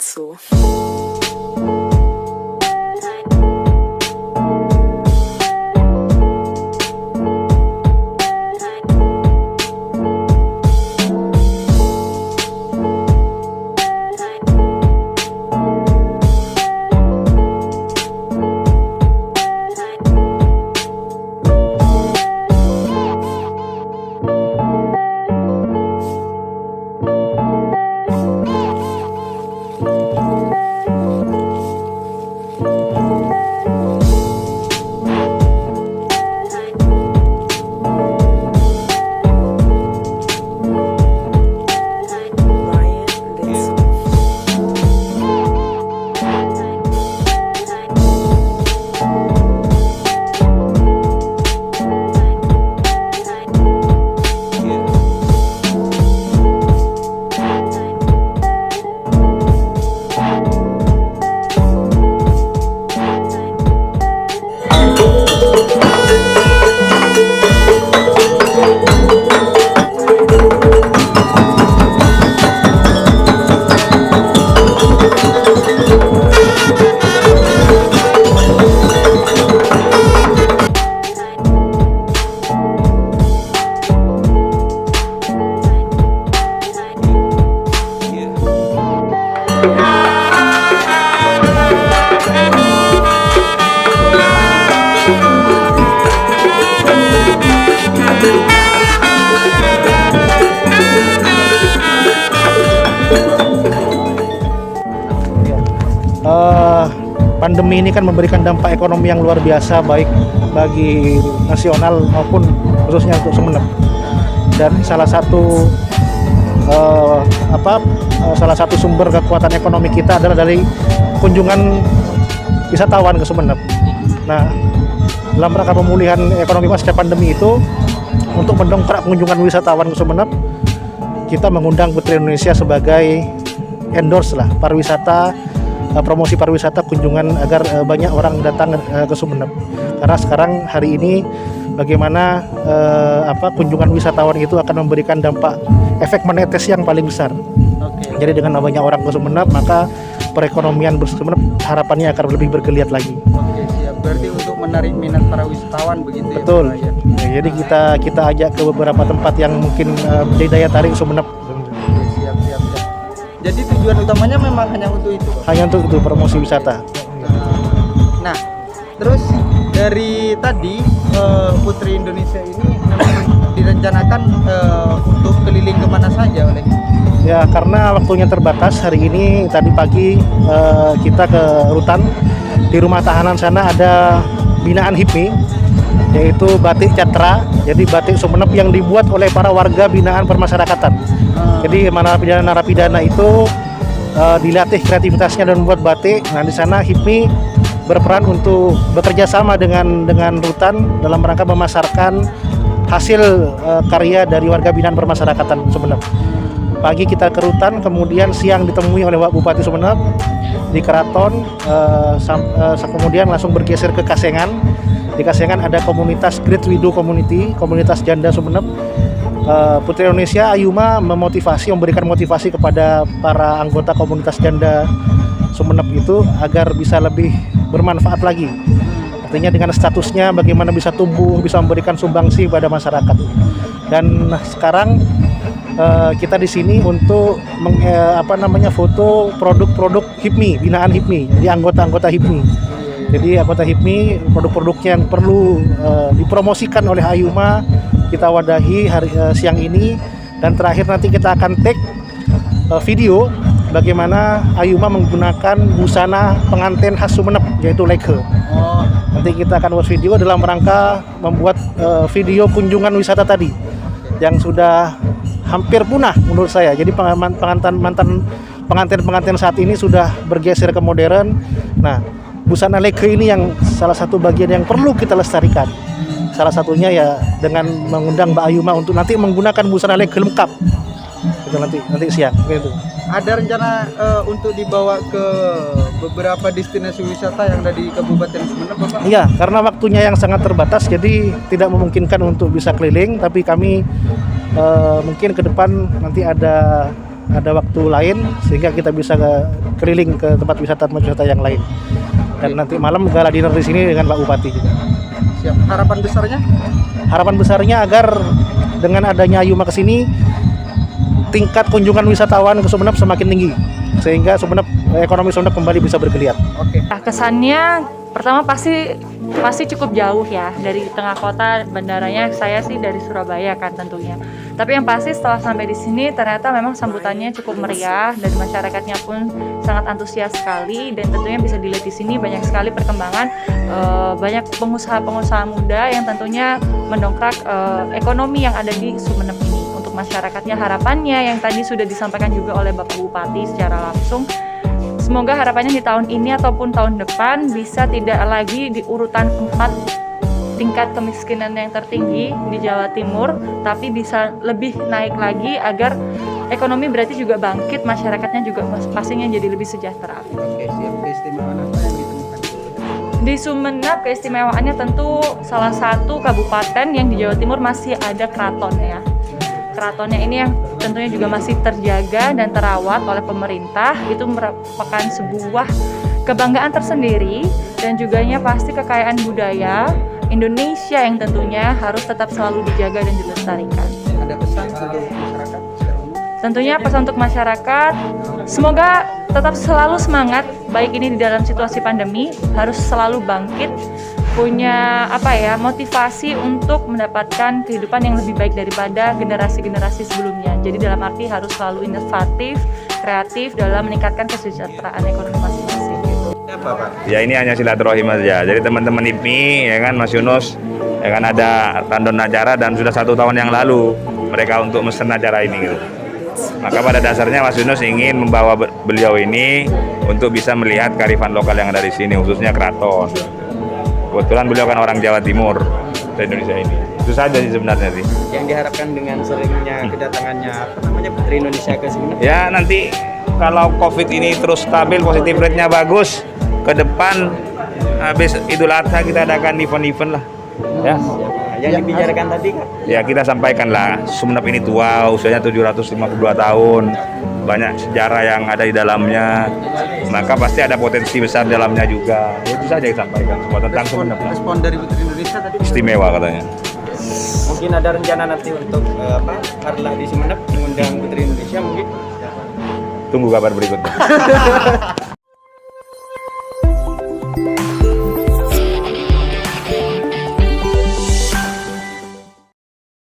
лицу. Pandemi ini kan memberikan dampak ekonomi yang luar biasa, baik bagi nasional maupun khususnya untuk Sumeneb. Dan salah satu sumber kekuatan ekonomi kita adalah dari kunjungan wisatawan ke Sumeneb. Nah, dalam rangka pemulihan ekonomi pasca pandemi itu, untuk mendongkrak kunjungan wisatawan ke Sumeneb, kita mengundang Putri Indonesia sebagai endorse lah pariwisata, promosi pariwisata kunjungan agar banyak orang datang ke Sumeneb. Karena sekarang hari ini bagaimana kunjungan wisatawan itu akan memberikan dampak efek monetis yang paling besar. Jadi dengan banyak orang ke Sumeneb, maka perekonomian Sumeneb harapannya akan lebih bergeliat lagi. Oke, siap. Berarti untuk menarik minat para wisatawan begitu. Betul. Ya, Pak, ya? Jadi kita ajak ke beberapa tempat yang mungkin menjadi daya tarik Sumeneb. Siap. Jadi tujuan utamanya memang hanya untuk itu, Pak? Hanya untuk itu, promosi wisata. Nah, terus dari tadi Putri Indonesia ini memang direncanakan untuk keliling kemana saja oleh? Ya, karena waktunya terbatas, hari ini tadi pagi kita ke Rutan. Di rumah tahanan sana ada binaan HIPMI, yaitu batik catra. Jadi batik Sumeneb yang dibuat oleh para warga binaan permasyarakatan. Jadi narapidana itu dilatih kreativitasnya dan membuat batik. Nah, di sana HIPMI berperan untuk bekerja sama dengan Rutan dalam rangka memasarkan hasil karya dari warga binaan permasyarakatan Sumeneb. Pagi kita ke Rutan, kemudian siang ditemui oleh Pak Bupati Sumeneb di Keraton, kemudian langsung bergeser ke Kasengan. Di Kasengan ada komunitas Great Widow Community, komunitas janda Sumeneb. Putri Indonesia Ayuma memberikan motivasi kepada para anggota komunitas janda Sumeneb itu agar bisa lebih bermanfaat lagi. Artinya dengan statusnya bagaimana bisa tumbuh, bisa memberikan sumbangsi pada masyarakat. Dan sekarang kita di sini untuk foto produk-produk HIPMI, binaan HIPMI, jadi anggota HIPMI. Jadi anggota HIPMI, produk-produknya yang perlu dipromosikan oleh Ayuma, kita wadahi siang ini. Dan terakhir nanti kita akan take video bagaimana Ayuma menggunakan busana pengantin khas Sumeneb, yaitu leke. Nanti kita akan buat video dalam rangka membuat video kunjungan wisata tadi yang sudah hampir punah menurut saya. Jadi pengantin saat ini sudah bergeser ke modern. Nah, busana leke ini yang salah satu bagian yang perlu kita lestarikan. Salah satunya ya dengan mengundang Mbak Ayuma untuk nanti menggunakan busana leke lengkap. Itu nanti siang gitu. Ada rencana untuk dibawa ke beberapa destinasi wisata yang ada di Kabupaten Sumeneb, Bapak? Iya, karena waktunya yang sangat terbatas, jadi tidak memungkinkan untuk bisa keliling. Tapi kami mungkin ke depan nanti ada ada waktu lain sehingga kita bisa keliling ke tempat wisata yang lain. Dan nanti malam gala dinner di sini dengan Pak Bupati juga. Siap. Harapan besarnya? Harapan besarnya agar dengan adanya Ayuma ke sini tingkat kunjungan wisatawan ke Sumeneb semakin tinggi sehingga ekonomi Sumeneb kembali bisa bergeliat. Oke. Nah, kesannya pertama pasti cukup jauh ya dari tengah kota, bandaranya saya sih dari Surabaya kan tentunya. Tapi yang pasti setelah sampai di sini ternyata memang sambutannya cukup meriah dan masyarakatnya pun sangat antusias sekali, dan tentunya bisa dilihat di sini banyak sekali perkembangan banyak pengusaha-pengusaha muda yang tentunya mendongkrak ekonomi yang ada di Sumeneb ini. Untuk masyarakatnya harapannya yang tadi sudah disampaikan juga oleh Bapak Bupati secara langsung, semoga harapannya di tahun ini ataupun tahun depan bisa tidak lagi di urutan 4 tingkat kemiskinan yang tertinggi di Jawa Timur, tapi bisa lebih naik lagi agar ekonomi berarti juga bangkit, masyarakatnya juga pastinya jadi lebih sejahtera. Oke, siap. Keistimewaan apa yang ditemukan? Di Sumeneb keistimewaannya tentu salah satu kabupaten yang di Jawa Timur masih ada keraton ya. Keratonnya ini yang tentunya juga masih terjaga dan terawat oleh pemerintah, itu merupakan sebuah kebanggaan tersendiri dan juganya pasti kekayaan budaya Indonesia yang tentunya harus tetap selalu dijaga dan dilestarikan. Ada pesan untuk masyarakat secara umum? Tentunya pesan untuk masyarakat, semoga tetap selalu semangat, baik ini di dalam situasi pandemi, harus selalu bangkit, punya motivasi untuk mendapatkan kehidupan yang lebih baik daripada generasi-generasi sebelumnya. Jadi dalam arti harus selalu inovatif, kreatif dalam meningkatkan kesejahteraan ekonomi masing-masing. Apa, Pak? Ya ini hanya silaturahim aja. Jadi teman-teman IPMI, ya kan Mas Yunus, ya kan ada tandon acara dan sudah 1 tahun yang lalu mereka untuk mesen acara ini gitu. Maka pada dasarnya Mas Yunus ingin membawa beliau ini untuk bisa melihat kearifan lokal yang ada di sini, khususnya keraton. Kebetulan beliau kan orang Jawa Timur di Indonesia ini. Itu saja sih sebenarnya sih. Yang diharapkan dengan seringnya kedatangannya Putri Indonesia ke sini? Ya nanti kalau COVID ini terus stabil, positif rate-nya bagus, ke depan habis Idul Adha kita adakan event-event lah. Ya. Yang dibicarakan tadi Kak? Ya kita sampaikan lah, Sumeneb ini tua, usianya 752 tahun, banyak sejarah yang ada di dalamnya, maka pasti ada potensi besar di dalamnya juga. Itu saja yang disampaikan semua tentang Sumeneb lah. Respon dari Putri Indonesia tadi? Istimewa katanya. Mungkin ada rencana nanti untuk Harlah di Sumeneb mengundang Putri Indonesia mungkin? Tunggu kabar berikutnya.